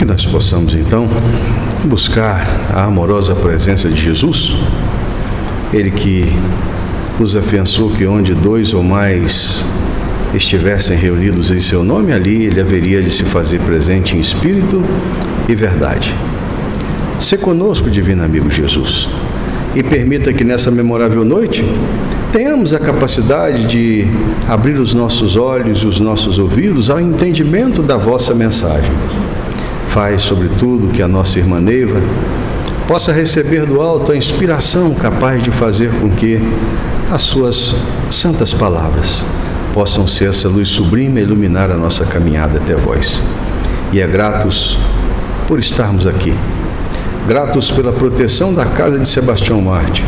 nós possamos então buscar a amorosa presença de Jesus, Ele que nos afiançou que onde 2 ou mais estivessem reunidos em seu nome, ali Ele haveria de se fazer presente em espírito e verdade. Se conosco, divino amigo Jesus, e permita que nessa memorável noite tenhamos a capacidade de abrir os nossos olhos e os nossos ouvidos ao entendimento da vossa mensagem. Faz, sobretudo, que a nossa irmã Neiva possa receber do alto a inspiração capaz de fazer com que as suas santas palavras possam ser essa luz sublime a iluminar a nossa caminhada até vós. E é gratos por estarmos aqui, gratos pela proteção da casa de Sebastião Mártir,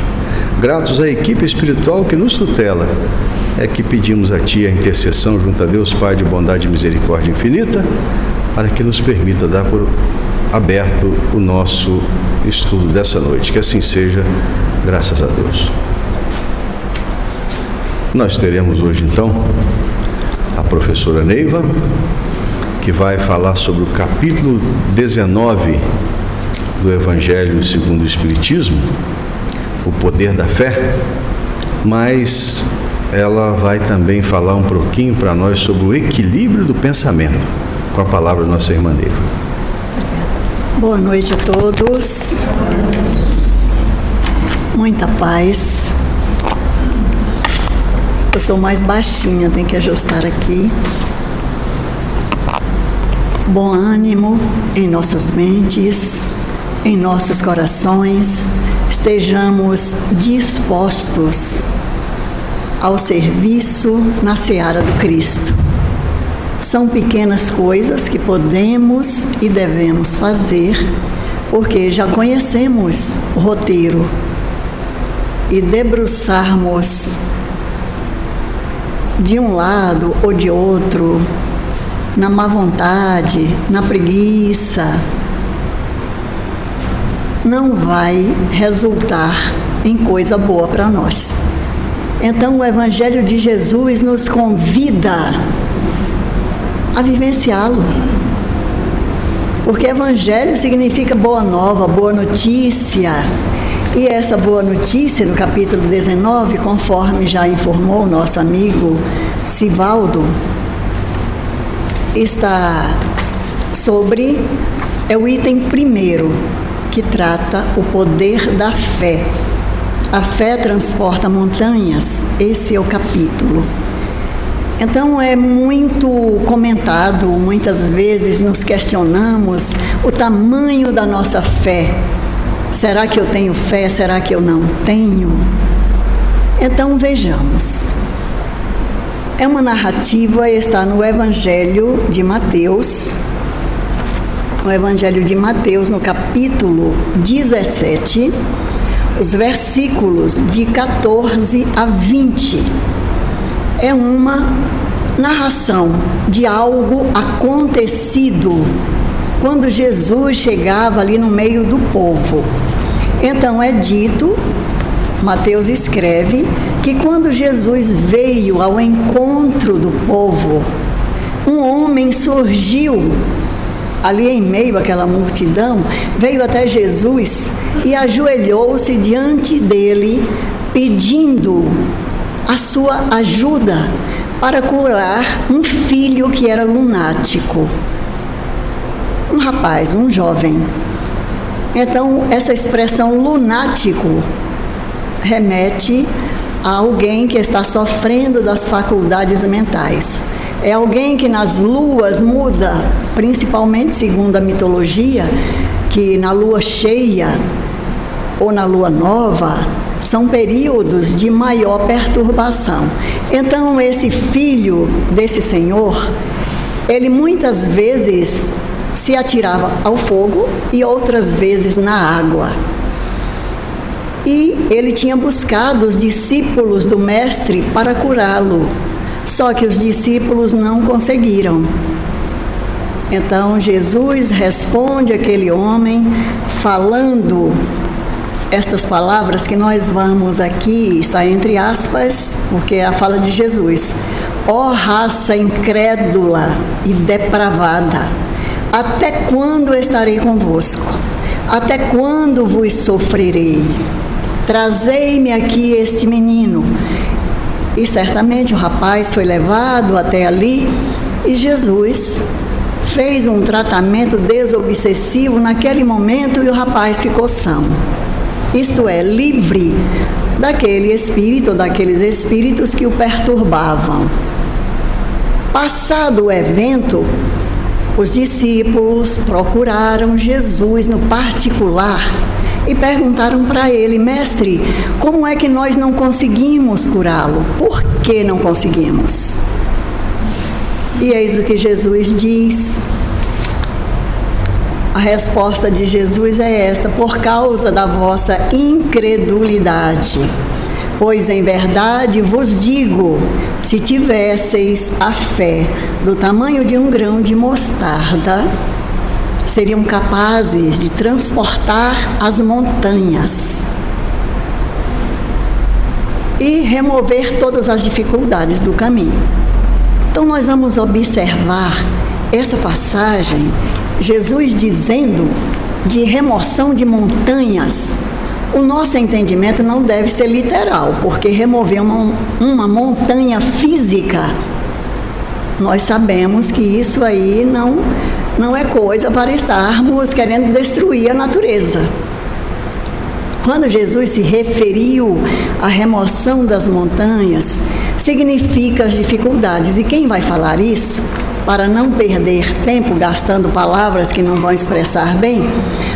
gratos à equipe espiritual que nos tutela, é que pedimos a Ti a intercessão junto a Deus Pai de bondade e misericórdia infinita, para que nos permita dar por aberto o nosso estudo dessa noite. Que assim seja, graças a Deus. Nós teremos hoje então a professora Neiva, que vai falar sobre o capítulo 19 do Evangelho segundo o Espiritismo, o poder da fé, mas ela vai também falar um pouquinho para nós sobre o equilíbrio do pensamento, com a palavra da nossa irmã Neiva. Boa noite a todos, muita paz. Eu sou mais baixinha, tenho que ajustar aqui. Bom ânimo em nossas mentes, em nossos corações, estejamos dispostos ao serviço na seara do Cristo. São pequenas coisas que podemos e devemos fazer, porque já conhecemos o roteiro, e debruçarmos de um lado ou de outro, na má vontade, na preguiça, não vai resultar em coisa boa para nós. Então o Evangelho de Jesus nos convida a vivenciá-lo, porque Evangelho significa boa nova, boa notícia, e essa boa notícia no capítulo 19, conforme já informou o nosso amigo Sivaldo, está sobre, é o item primeiro, que trata o poder da fé. A fé transporta montanhas, esse é o capítulo. Então é muito comentado, muitas vezes nos questionamos o tamanho da nossa fé. Será que eu tenho fé? Será que eu não tenho? Então vejamos. É uma narrativa, está no Evangelho de Mateus. No Evangelho de Mateus, no capítulo 17, os versículos de 14 a 20. É uma narração de algo acontecido quando Jesus chegava ali no meio do povo. Então é dito, Mateus escreve, que quando Jesus veio ao encontro do povo, um homem surgiu ali em meio àquela multidão, veio até Jesus e ajoelhou-se diante dele, pedindo a sua ajuda para curar um filho que era lunático. Um rapaz, um jovem. Então, essa expressão lunático remete a alguém que está sofrendo das faculdades mentais. É alguém que nas luas muda, principalmente segundo a mitologia, que na lua cheia ou na lua nova são períodos de maior perturbação. Então, esse filho desse senhor, ele muitas vezes se atirava ao fogo e outras vezes na água. E ele tinha buscado os discípulos do mestre para curá-lo, só que os discípulos não conseguiram. Então Jesus responde àquele homem falando estas palavras que nós vamos aqui, está entre aspas, porque é a fala de Jesus: ó raça incrédula e depravada, até quando estarei convosco? Até quando vos sofrerei? Trazei-me aqui este menino. E certamente o rapaz foi levado até ali e Jesus fez um tratamento desobsessivo naquele momento e o rapaz ficou são. Isto é, livre daquele espírito, daqueles espíritos que o perturbavam. Passado o evento, os discípulos procuraram Jesus no particular e perguntaram para ele: mestre, como é que nós não conseguimos curá-lo? Por que não conseguimos? E eis o que Jesus diz. A resposta de Jesus é esta: por causa da vossa incredulidade. Pois em verdade vos digo, se tivesseis a fé do tamanho de um grão de mostarda, seriam capazes de transportar as montanhas e remover todas as dificuldades do caminho. Então nós vamos observar essa passagem, Jesus dizendo de remoção de montanhas. O nosso entendimento não deve ser literal, porque remover uma montanha física, nós sabemos que isso aí não é coisa para estarmos querendo destruir a natureza. Quando Jesus se referiu à remoção das montanhas, significa as dificuldades. E quem vai falar isso, para não perder tempo gastando palavras que não vão expressar bem,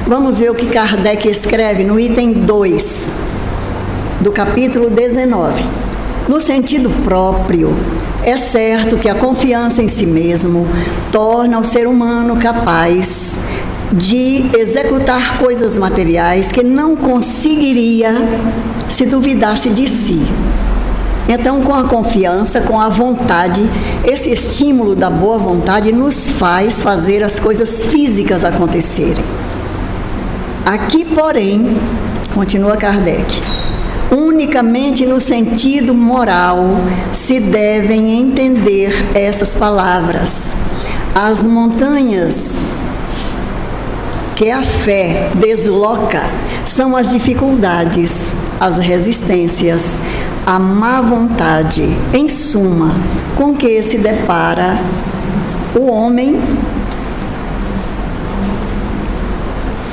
vamos ver o que Kardec escreve no item 2 do capítulo 19. No sentido próprio, é certo que a confiança em si mesmo torna o ser humano capaz de executar coisas materiais que não conseguiria se duvidasse de si. Então, com a confiança, com a vontade, esse estímulo da boa vontade nos faz fazer as coisas físicas acontecerem. Aqui, porém, continua Kardec, unicamente no sentido moral se devem entender essas palavras. As montanhas que a fé desloca são as dificuldades, as resistências, a má vontade, em suma, com que se depara o homem,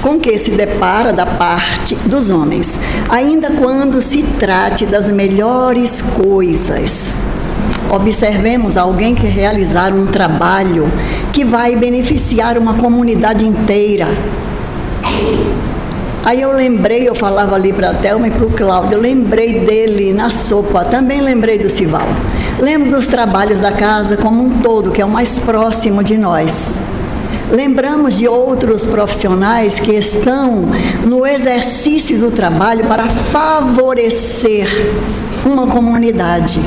com que se depara da parte dos homens, ainda quando se trate das melhores coisas. Observemos alguém que realizar um trabalho que vai beneficiar uma comunidade inteira. Aí eu falava ali para a Thelma e para o Cláudio, eu lembrei dele na sopa, também lembrei do Sivaldo. Lembro dos trabalhos da casa como um todo, que é o mais próximo de nós. Lembramos de outros profissionais que estão no exercício do trabalho para favorecer uma comunidade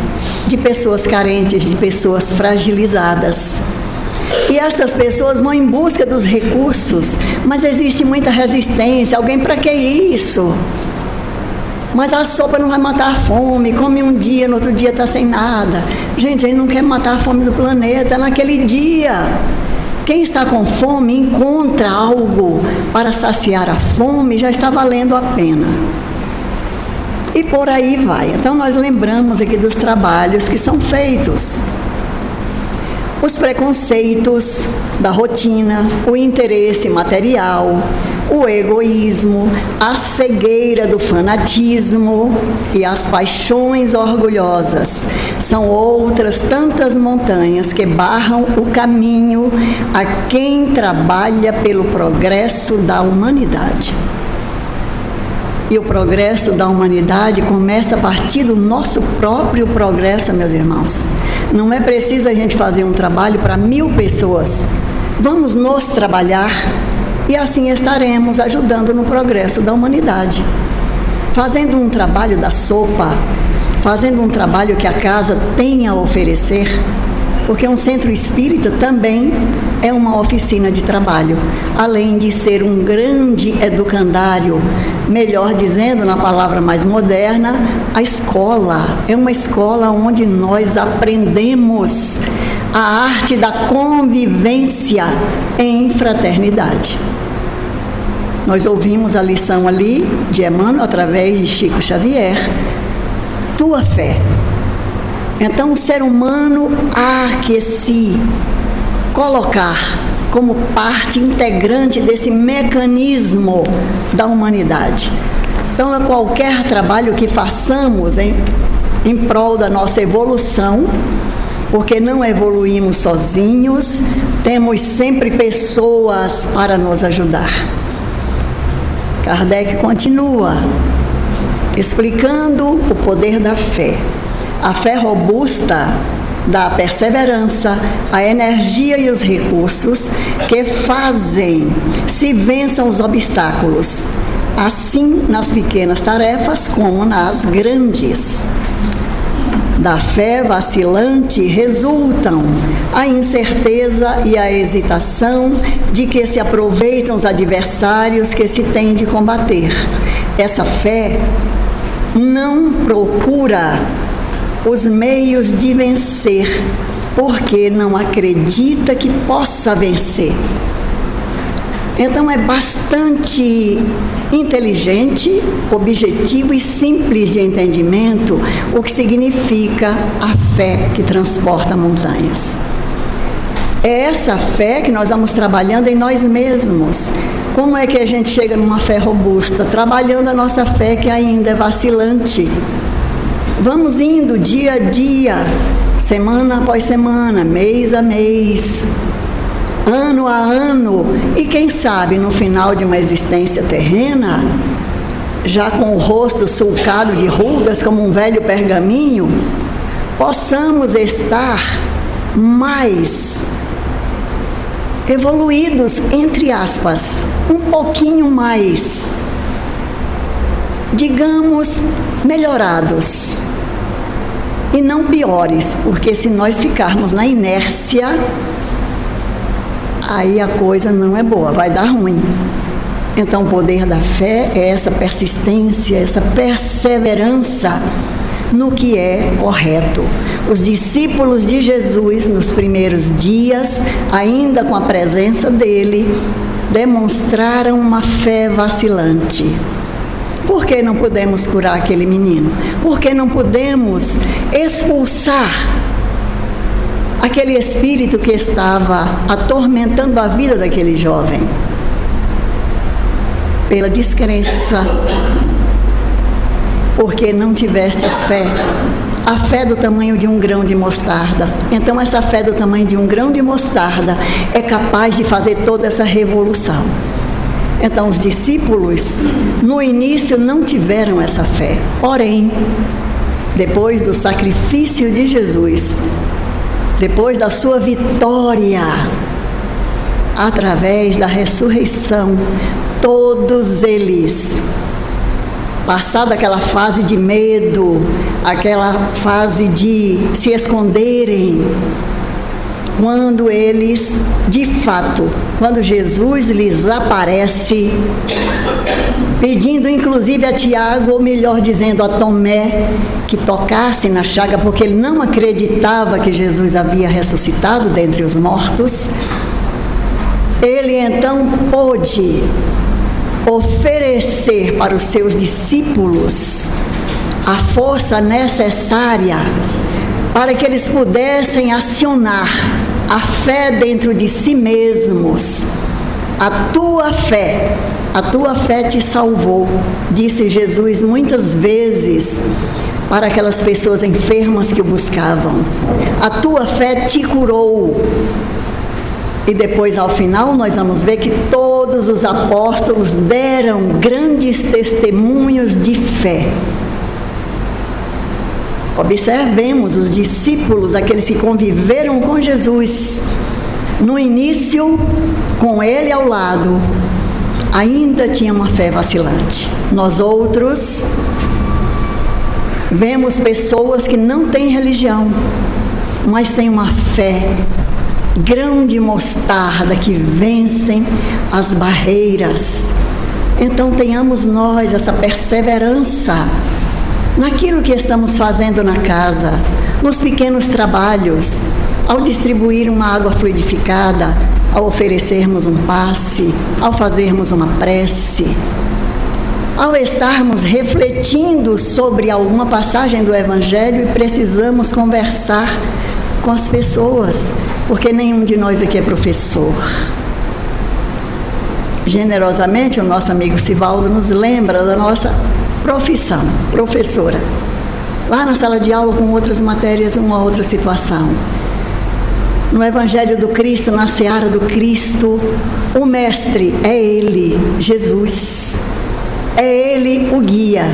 de pessoas carentes, de pessoas fragilizadas. E essas pessoas vão em busca dos recursos, mas existe muita resistência. Alguém, para que isso? Mas a sopa não vai matar a fome, come um dia, no outro dia está sem nada. Gente, a gente não quer matar a fome do planeta naquele dia. Quem está com fome encontra algo para saciar a fome, já está valendo a pena. E por aí vai. Então nós lembramos aqui dos trabalhos que são feitos. Os preconceitos da rotina, o interesse material, o egoísmo, a cegueira do fanatismo e as paixões orgulhosas são outras tantas montanhas que barram o caminho a quem trabalha pelo progresso da humanidade. E o progresso da humanidade começa a partir do nosso próprio progresso, meus irmãos. Não é preciso a gente fazer um trabalho para 1000 pessoas. Vamos nos trabalhar e assim estaremos ajudando no progresso da humanidade. Fazendo um trabalho da sopa, fazendo um trabalho que a casa tem a oferecer, porque um centro espírita também é uma oficina de trabalho, além de ser um grande educandário, melhor dizendo, na palavra mais moderna, a escola. É uma escola onde nós aprendemos a arte da convivência em fraternidade. Nós ouvimos a lição ali de Emmanuel, através de Chico Xavier, tua fé. Então, o ser humano há que se colocar como parte integrante desse mecanismo da humanidade. Então, qualquer trabalho que façamos em prol da nossa evolução, porque não evoluímos sozinhos, temos sempre pessoas para nos ajudar. Kardec continua explicando o poder da fé. A fé robusta dá a perseverança, a energia e os recursos que fazem se vençam os obstáculos, assim nas pequenas tarefas como nas grandes. Da fé vacilante resultam a incerteza e a hesitação de que se aproveitam os adversários que se tem de combater. Essa fé não procura os meios de vencer, porque não acredita que possa vencer. Então é bastante inteligente, objetivo e simples de entendimento o que significa a fé que transporta montanhas. É essa fé que nós vamos trabalhando em nós mesmos. Como é que a gente chega numa fé robusta? Trabalhando a nossa fé que ainda é vacilante. Vamos indo dia a dia, semana após semana, mês a mês, ano a ano, e quem sabe no final de uma existência terrena, já com o rosto sulcado de rugas como um velho pergaminho, possamos estar mais evoluídos, entre aspas, um pouquinho mais, digamos, melhorados. E não piores, porque se nós ficarmos na inércia, aí a coisa não é boa, vai dar ruim. Então o poder da fé é essa persistência, essa perseverança no que é correto. Os discípulos de Jesus, nos primeiros dias, ainda com a presença dele, demonstraram uma fé vacilante. Por que não podemos curar aquele menino? Por que não podemos expulsar aquele espírito que estava atormentando a vida daquele jovem? Pela descrença, porque não tivestes fé, a fé do tamanho de um grão de mostarda. Então essa fé do tamanho de um grão de mostarda é capaz de fazer toda essa revolução. Então os discípulos no início não tiveram essa fé, porém, depois do sacrifício de Jesus, depois da sua vitória, através da ressurreição, todos eles, passada aquela fase de medo, aquela fase de se esconderem, quando eles, de fato, quando Jesus lhes aparece, pedindo inclusive a Tiago, ou melhor dizendo, a Tomé, que tocasse na chaga, porque ele não acreditava que Jesus havia ressuscitado dentre os mortos, ele então pôde oferecer para os seus discípulos a força necessária para que eles pudessem acionar a fé dentro de si mesmos. A tua fé te salvou, disse Jesus muitas vezes para aquelas pessoas enfermas que o buscavam. A tua fé te curou. E depois, ao final, nós vamos ver que todos os apóstolos deram grandes testemunhos de fé. Observemos os discípulos, aqueles que conviveram com Jesus, no início, com ele ao lado, ainda tinha uma fé vacilante. Nós outros vemos pessoas que não têm religião, mas têm uma fé, grão de mostarda, que vencem as barreiras. Então tenhamos nós essa perseverança naquilo que estamos fazendo na casa, nos pequenos trabalhos, ao distribuir uma água fluidificada, ao oferecermos um passe, ao fazermos uma prece, ao estarmos refletindo sobre alguma passagem do Evangelho e precisamos conversar com as pessoas, porque nenhum de nós aqui é professor. Generosamente, o nosso amigo Sivaldo nos lembra da nossa profissão, professora. Lá na sala de aula, com outras matérias, uma outra situação. No Evangelho do Cristo, na seara do Cristo, o mestre é Ele, Jesus. É Ele o guia,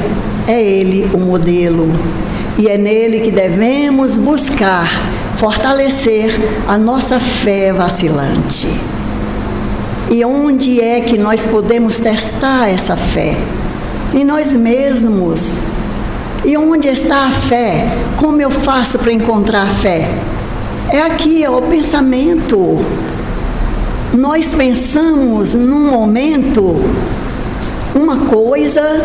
é Ele o modelo. E é nele que devemos buscar fortalecer a nossa fé vacilante. E onde é que nós podemos testar essa fé? Em nós mesmos. E onde está a fé? Como eu faço para encontrar a fé? É aqui, é o pensamento. Nós pensamos num momento uma coisa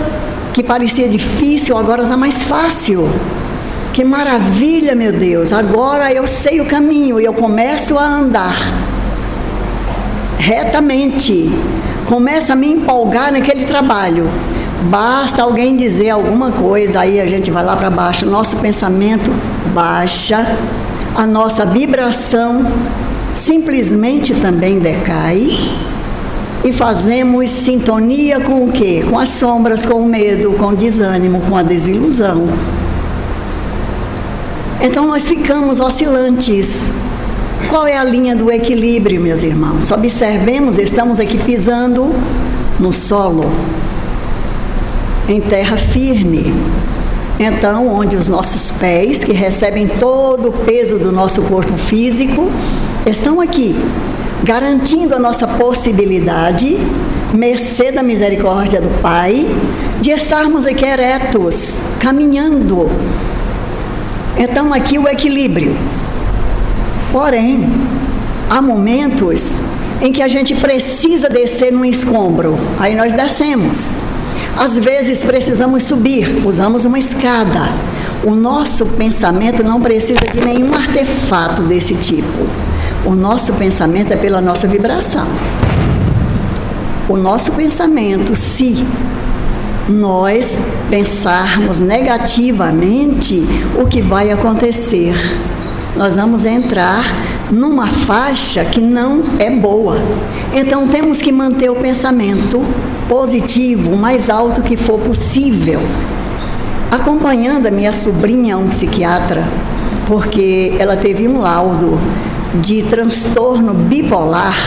que parecia difícil, agora está mais fácil. Que maravilha, meu Deus, agora eu sei o caminho e eu começo a andar retamente, começo a me empolgar naquele trabalho. Basta alguém dizer alguma coisa, aí a gente vai lá para baixo, nosso pensamento baixa, a nossa vibração simplesmente também decai e fazemos sintonia com o quê? Com as sombras, com o medo, com o desânimo, com a desilusão. Então nós ficamos oscilantes. Qual é a linha do equilíbrio, meus irmãos? Observemos, estamos aqui pisando no solo, em terra firme. Então, onde os nossos pés, que recebem todo o peso do nosso corpo físico, estão aqui, garantindo a nossa possibilidade, mercê da misericórdia do Pai, de estarmos aqui eretos, caminhando. Então, aqui o equilíbrio. Porém, há momentos em que a gente precisa descer num escombro, aí nós descemos. Às vezes precisamos subir, usamos uma escada. O nosso pensamento não precisa de nenhum artefato desse tipo. O nosso pensamento é pela nossa vibração. O nosso pensamento, se nós pensarmos negativamente, o que vai acontecer? Nós vamos entrar numa faixa que não é boa. Então temos que manter o pensamento positivo, o mais alto que for possível. Acompanhando a minha sobrinha, um psiquiatra, porque ela teve um laudo de transtorno bipolar,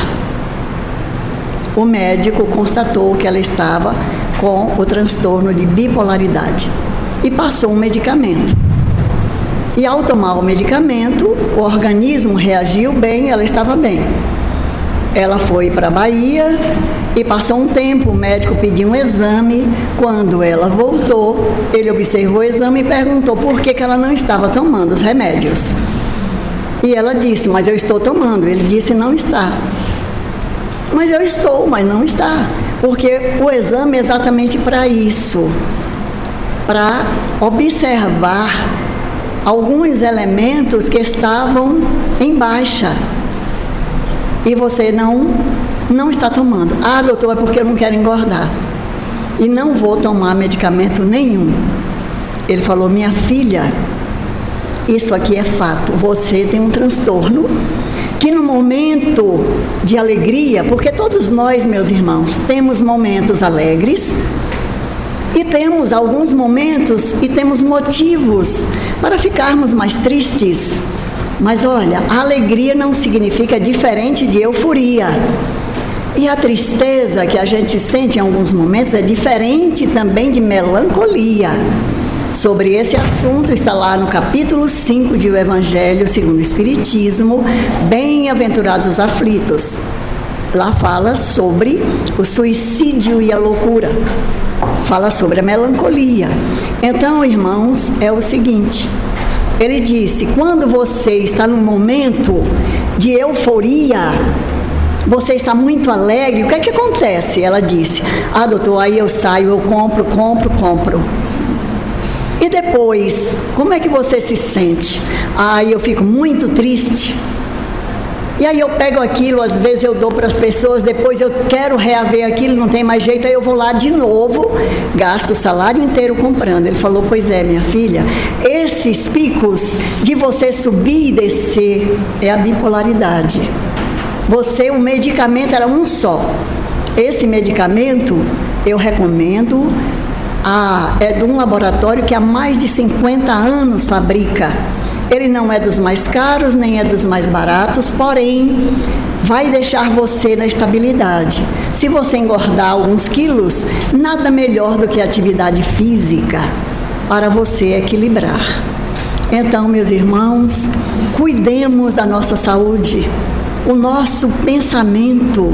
o médico constatou que ela estava com o transtorno de bipolaridade e passou um medicamento. E ao tomar o medicamento, o organismo reagiu bem, ela estava bem. Ela foi para a Bahia e passou um tempo, o médico pediu um exame. Quando ela voltou, ele observou o exame e perguntou por que ela não estava tomando os remédios. E ela disse, mas eu estou tomando. Ele disse, não está. Mas eu estou, mas não está. Porque o exame é exatamente para isso, para observar alguns elementos que estavam em baixa. E você não está tomando. Ah, doutor, é porque eu não quero engordar. E não vou tomar medicamento nenhum. Ele falou, minha filha, isso aqui é fato. Você tem um transtorno que no momento de alegria, porque todos nós, meus irmãos, temos momentos alegres, e temos alguns momentos e temos motivos para ficarmos mais tristes. Mas olha, a alegria não significa diferente de euforia. E a tristeza que a gente sente em alguns momentos é diferente também de melancolia. Sobre esse assunto está lá no capítulo 5 de O Evangelho segundo o Espiritismo, Bem-aventurados os aflitos. Lá fala sobre o suicídio e a loucura. Fala sobre a melancolia. Então, irmãos, é o seguinte, ele disse, quando você está num momento de euforia, você está muito alegre, o que é que acontece? Ela disse, ah, doutor, aí eu saio, eu compro. E depois, como é que você se sente? Eu fico muito triste. E aí eu pego aquilo, às vezes eu dou para as pessoas, depois eu quero reaver aquilo, não tem mais jeito, aí eu vou lá de novo, gasto o salário inteiro comprando. Ele falou, pois é, minha filha, esses picos de você subir e descer é a bipolaridade. O medicamento era um só. Esse medicamento eu recomendo, é de um laboratório que há mais de 50 anos fabrica. Ele não é dos mais caros, nem é dos mais baratos, porém, vai deixar você na estabilidade. Se você engordar alguns quilos, nada melhor do que atividade física para você equilibrar. Então, meus irmãos, cuidemos da nossa saúde. O nosso pensamento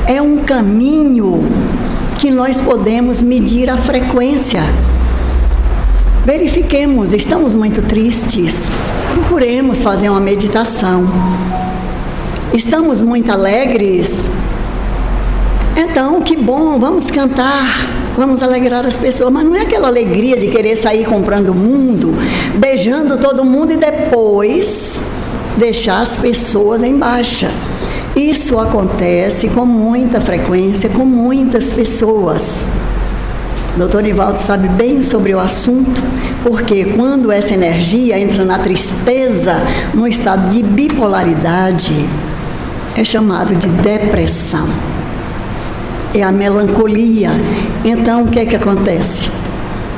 é um caminho que nós podemos medir a frequência. Verifiquemos, estamos muito tristes, procuremos fazer uma meditação. Estamos muito alegres, então que bom, vamos cantar, vamos alegrar as pessoas, mas não é aquela alegria de querer sair comprando o mundo, beijando todo mundo e depois deixar as pessoas em baixa. Isso acontece com muita frequência, com muitas pessoas. O doutor Nivaldo sabe bem sobre o assunto, porque quando essa energia entra na tristeza, no estado de bipolaridade, é chamado de depressão. É a melancolia. Então, o que é que acontece?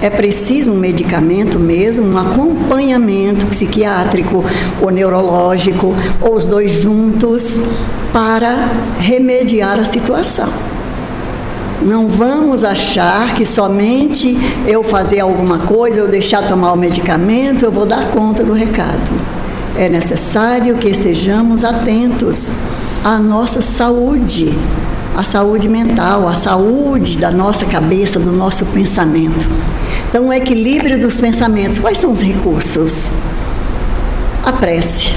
É preciso um medicamento mesmo, um acompanhamento psiquiátrico ou neurológico, ou os dois juntos, para remediar a situação. Não vamos achar que somente eu fazer alguma coisa, eu deixar tomar o medicamento, eu vou dar conta do recado. É necessário que estejamos atentos à nossa saúde, à saúde mental, à saúde da nossa cabeça, do nosso pensamento. Então, o equilíbrio dos pensamentos, quais são os recursos? A prece,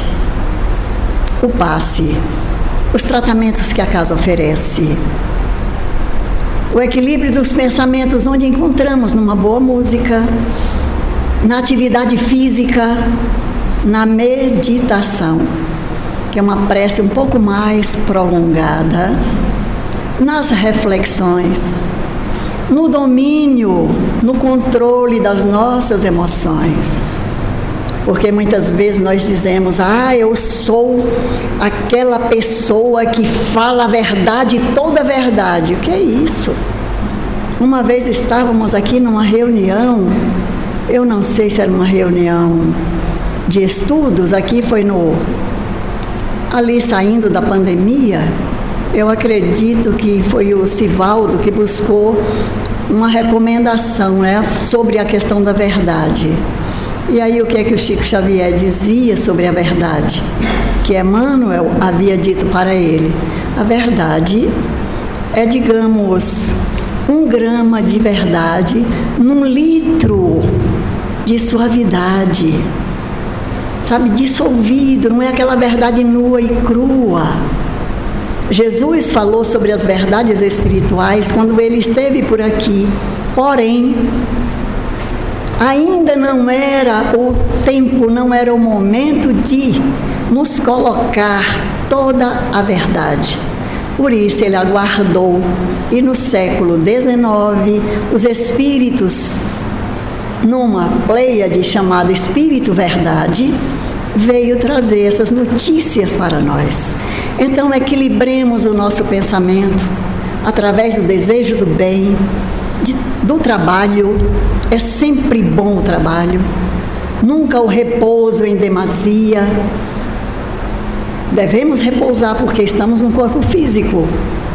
o passe, os tratamentos que a casa oferece. O equilíbrio dos pensamentos, onde encontramos numa boa música, na atividade física, na meditação, que é uma prece um pouco mais prolongada, nas reflexões, no domínio, no controle das nossas emoções. Porque muitas vezes nós dizemos, eu sou aquela pessoa que fala a verdade, toda a verdade. O que é isso? Uma vez estávamos aqui numa reunião, eu não sei se era uma reunião de estudos, aqui foi ali saindo da pandemia, eu acredito que foi o Sivaldo que buscou uma recomendação, sobre a questão da verdade. E aí o que é que o Chico Xavier dizia sobre a verdade? Que Emmanuel havia dito para ele, a verdade é, digamos, 1 grama de verdade num litro de suavidade, sabe, dissolvido, não é aquela verdade nua e crua. Jesus falou sobre as verdades espirituais quando ele esteve por aqui, porém, ainda não era o tempo, não era o momento de nos colocar toda a verdade. Por isso ele aguardou, e no século XIX, os espíritos, numa pleiade chamada Espírito Verdade, veio trazer essas notícias para nós. Então equilibremos o nosso pensamento através do desejo do bem, do trabalho. É sempre bom o trabalho, nunca o repouso em demasia. Devemos repousar porque estamos no corpo físico.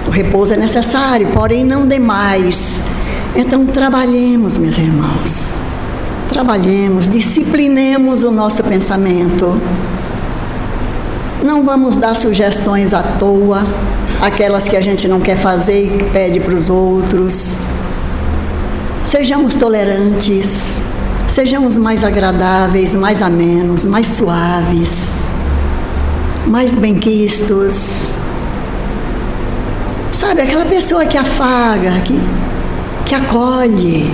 O repouso é necessário, porém não demais. Então trabalhemos, meus irmãos. Trabalhemos, disciplinemos o nosso pensamento. Não vamos dar sugestões à toa, aquelas que a gente não quer fazer e pede para os outros. Sejamos tolerantes, sejamos mais agradáveis, mais amenos, mais suaves, mais benquistos. Sabe, aquela pessoa que afaga, que acolhe,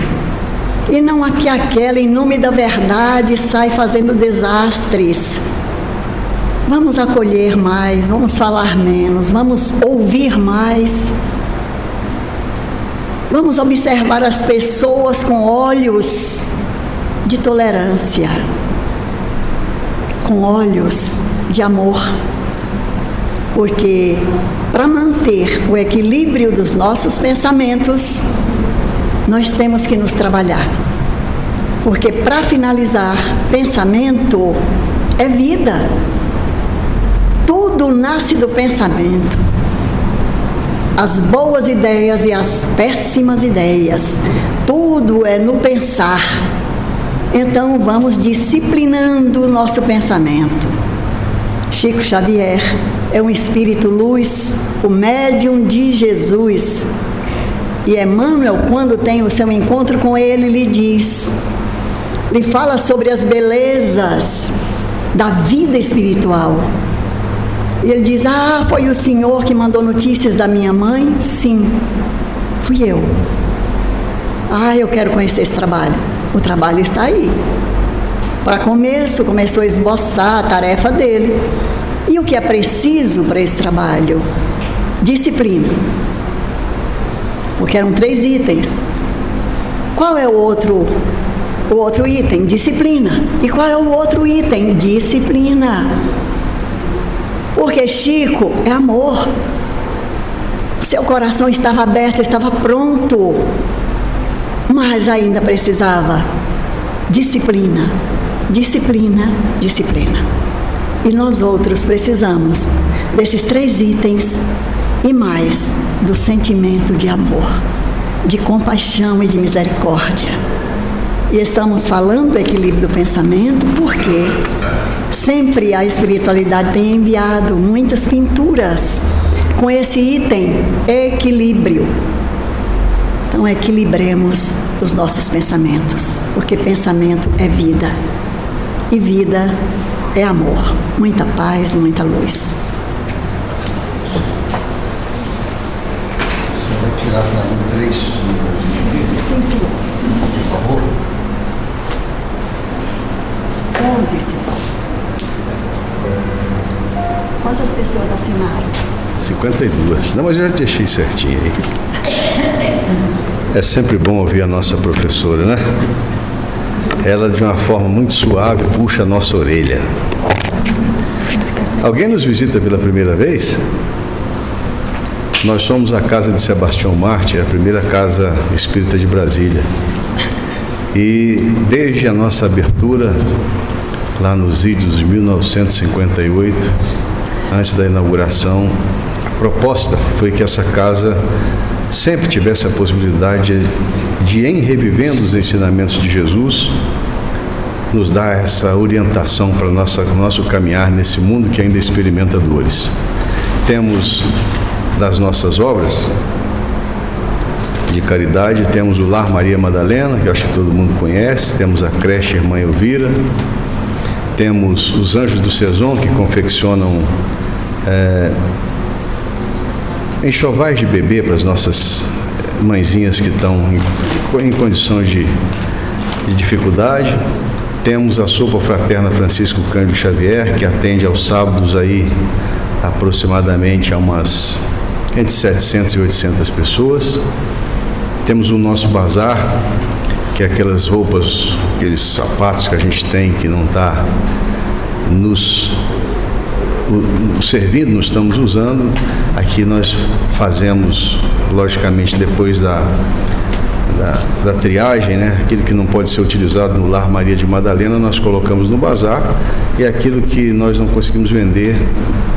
E não que aquela, em nome da verdade, sai fazendo desastres. Vamos acolher mais, vamos falar menos, vamos ouvir mais. Vamos observar as pessoas com olhos de tolerância, com olhos de amor. Porque para manter o equilíbrio dos nossos pensamentos, nós temos que nos trabalhar. Porque, para finalizar, pensamento é vida. Tudo nasce do pensamento. As boas ideias e as péssimas ideias. Tudo é no pensar. Então, vamos disciplinando o nosso pensamento. Chico Xavier é um espírito luz, o médium de Jesus. E Emmanuel, quando tem o seu encontro com ele, lhe fala sobre as belezas da vida espiritual. E ele diz: foi o senhor que mandou notícias da minha mãe? Sim, fui eu. Eu quero conhecer esse trabalho. O trabalho está aí. Para começo, começou a esboçar a tarefa dele. E o que é preciso para esse trabalho? Disciplina. Porque eram 3 itens. Qual é o outro item? Disciplina. E qual é o outro item? Disciplina. Porque Chico é amor. Seu coração estava aberto, estava pronto. Mas ainda precisava disciplina. Disciplina, disciplina. E nós outros precisamos desses 3 itens e mais do sentimento de amor, de compaixão e de misericórdia. E estamos falando do equilíbrio do pensamento porque sempre a espiritualidade tem enviado muitas pinturas com esse item, equilíbrio. Então equilibremos os nossos pensamentos, porque pensamento é vida. E vida é amor. Muita paz, muita luz. Você vai tirar para mim 3 livros. Sim, senhor. Por favor. 11, senhor. Quantas pessoas assinaram? 52. Não, mas eu já deixei certinho aí. É sempre bom ouvir a nossa professora, né? Ela, de uma forma muito suave, puxa a nossa orelha. Alguém nos visita pela primeira vez? Nós somos a casa de Sebastião Mártir, a primeira casa espírita de Brasília. E desde a nossa abertura, lá nos idos de 1958, antes da inauguração, a proposta foi que essa casa sempre tivesse a possibilidade de, em revivendo os ensinamentos de Jesus, nos dar essa orientação para o nosso caminhar nesse mundo que ainda experimenta dores. Temos das nossas obras de caridade, temos o Lar Maria Madalena, que eu acho que todo mundo conhece, temos a creche Irmã Elvira, temos os Anjos do Cezon, que confeccionam enxovais de bebê para as nossas mãezinhas que estão em condições de dificuldade. Temos a Sopa Fraterna Francisco Cândido Xavier, que atende aos sábados aí aproximadamente a umas entre 700 e 800 pessoas. Temos o nosso bazar, que é aquelas roupas, aqueles sapatos que a gente tem que não está nos servindo, não estamos usando. Aqui nós fazemos, logicamente, depois da triagem, né? Aquilo que não pode ser utilizado no Lar Maria de Madalena, nós colocamos no bazar, e aquilo que nós não conseguimos vender,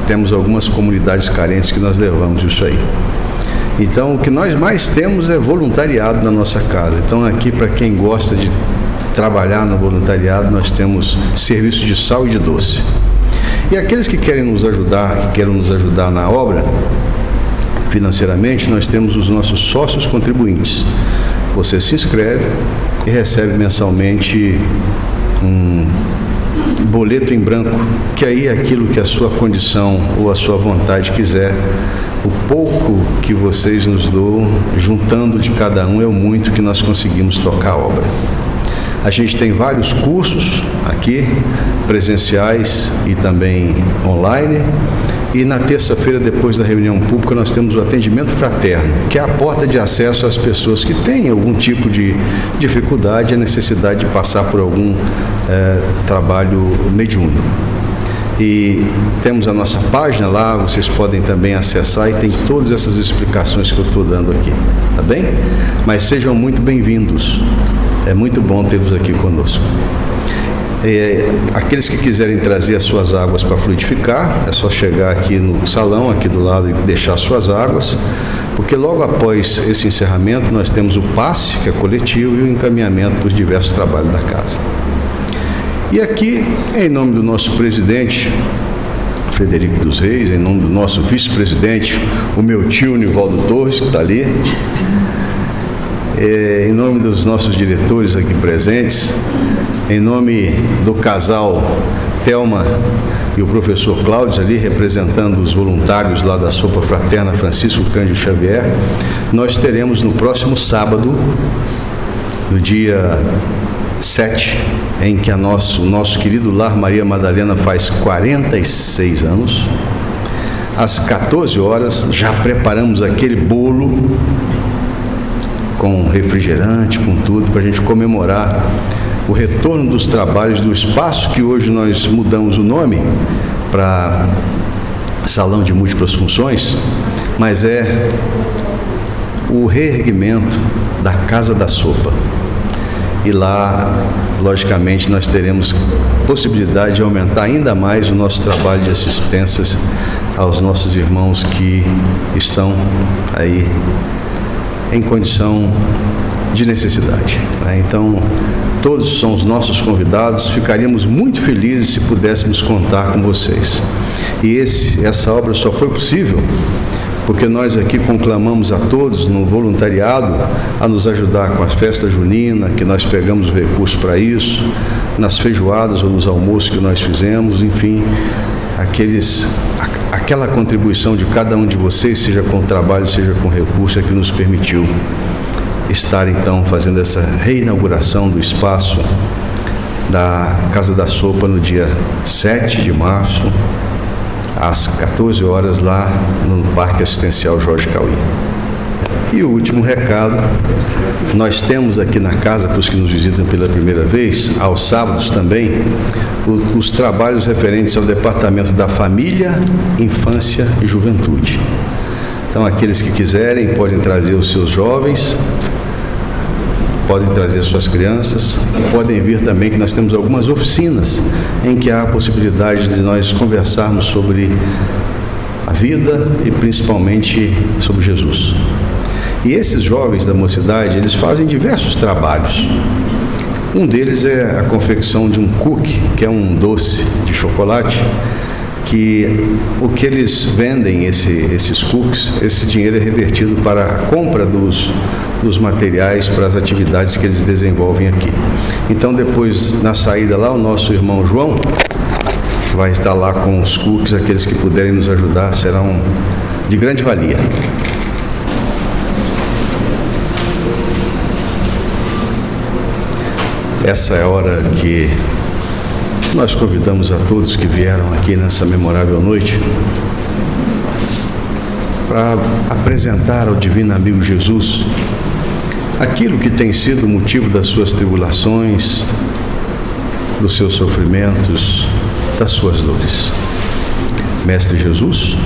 temos algumas comunidades carentes que nós levamos isso aí. Então, o que nós mais temos é voluntariado na nossa casa. Então, aqui, para quem gosta de trabalhar no voluntariado, nós temos serviço de sal e de doce. E aqueles que querem nos ajudar na obra, financeiramente, nós temos os nossos sócios contribuintes. Você se inscreve e recebe mensalmente um boleto em branco, que aí é aquilo que a sua condição ou a sua vontade quiser, o pouco que vocês nos dão, juntando de cada um, é o muito que nós conseguimos tocar a obra. A gente tem vários cursos aqui, presenciais e também online. E na terça-feira, depois da reunião pública, nós temos o atendimento fraterno, que é a porta de acesso às pessoas que têm algum tipo de dificuldade, a necessidade de passar por algum trabalho mediúnico. E temos a nossa página lá, vocês podem também acessar e tem todas essas explicações que eu estou dando aqui, tá bem? Mas sejam muito bem-vindos, é muito bom tê-los aqui conosco. Aqueles que quiserem trazer as suas águas para fluidificar, é só chegar aqui no salão, aqui do lado, e deixar suas águas, porque logo após esse encerramento nós temos o passe, que é coletivo, e o encaminhamento para os diversos trabalhos da casa. E aqui, em nome do nosso presidente, Frederico dos Reis, em nome do nosso vice-presidente, o meu tio Nivaldo Torres, que está ali, em nome dos nossos diretores aqui presentes, em nome do casal Thelma e o professor Cláudio ali, representando os voluntários lá da Sopa Fraterna Francisco Cândido Xavier, nós teremos no próximo sábado, no dia 7, em que o nosso querido Lar Maria Madalena faz 46 anos, às 14 horas, já preparamos aquele bolo com refrigerante, com tudo, para a gente comemorar o retorno dos trabalhos do espaço, que hoje nós mudamos o nome para Salão de Múltiplas Funções, mas é o reerguimento da Casa da Sopa. E lá, logicamente, nós teremos possibilidade de aumentar ainda mais o nosso trabalho de assistências aos nossos irmãos que estão aí em condição de necessidade, né? Então, todos são os nossos convidados, ficaríamos muito felizes se pudéssemos contar com vocês. E essa obra só foi possível porque nós aqui conclamamos a todos no voluntariado a nos ajudar com as festas juninas, que nós pegamos o recurso para isso, nas feijoadas ou nos almoços que nós fizemos, enfim, aquela contribuição de cada um de vocês, seja com trabalho, seja com recurso, é que nos permitiu estar então fazendo essa reinauguração do espaço da Casa da Sopa no dia 7 de março, às 14 horas, lá no Parque Assistencial Jorge Cauí. E o último recado, nós temos aqui na casa, para os que nos visitam pela primeira vez, aos sábados também, os trabalhos referentes ao Departamento da Família, Infância e Juventude. Então, aqueles que quiserem podem trazer os seus jovens, podem trazer suas crianças, podem vir também, que nós temos algumas oficinas em que há a possibilidade de nós conversarmos sobre a vida e principalmente sobre Jesus. E esses jovens da mocidade, eles fazem diversos trabalhos. Um deles é a confecção de um cookie, que é um doce de chocolate, que o que eles vendem, esses cookies, esse dinheiro é revertido para a compra dos materiais para as atividades que eles desenvolvem aqui. Então, depois, na saída lá, o nosso irmão João vai estar lá com os cookies, aqueles que puderem nos ajudar serão de grande valia. Essa é a hora que nós convidamos a todos que vieram aqui nessa memorável noite para apresentar ao Divino Amigo Jesus aquilo que tem sido o motivo das suas tribulações, dos seus sofrimentos, das suas dores. Mestre Jesus,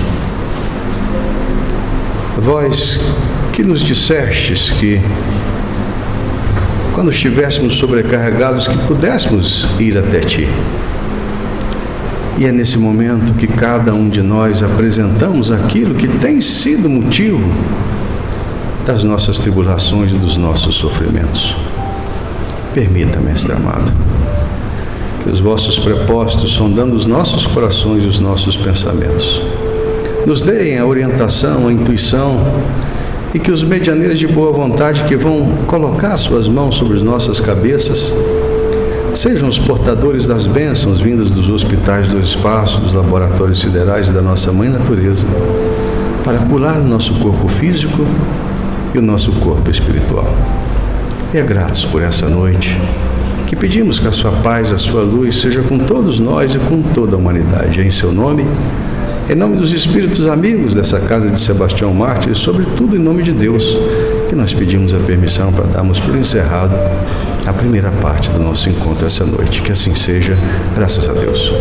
vós que nos dissestes que quando estivéssemos sobrecarregados, que pudéssemos ir até Ti. E é nesse momento que cada um de nós apresentamos aquilo que tem sido motivo das nossas tribulações e dos nossos sofrimentos. Permita, Mestre amado, que os vossos propósitos, sondando os nossos corações e os nossos pensamentos, nos deem a orientação, a intuição, e que os medianeiros de boa vontade que vão colocar suas mãos sobre as nossas cabeças sejam os portadores das bênçãos vindas dos hospitais do espaço, dos laboratórios siderais e da nossa Mãe Natureza, para curar o nosso corpo físico e o nosso corpo espiritual. E é gratos por essa noite, que pedimos que a sua paz, a sua luz seja com todos nós e com toda a humanidade. Em seu nome, em nome dos espíritos amigos dessa casa de Sebastião Mártir, e sobretudo em nome de Deus, que nós pedimos a permissão para darmos por encerrado a primeira parte do nosso encontro essa noite. Que assim seja, graças a Deus.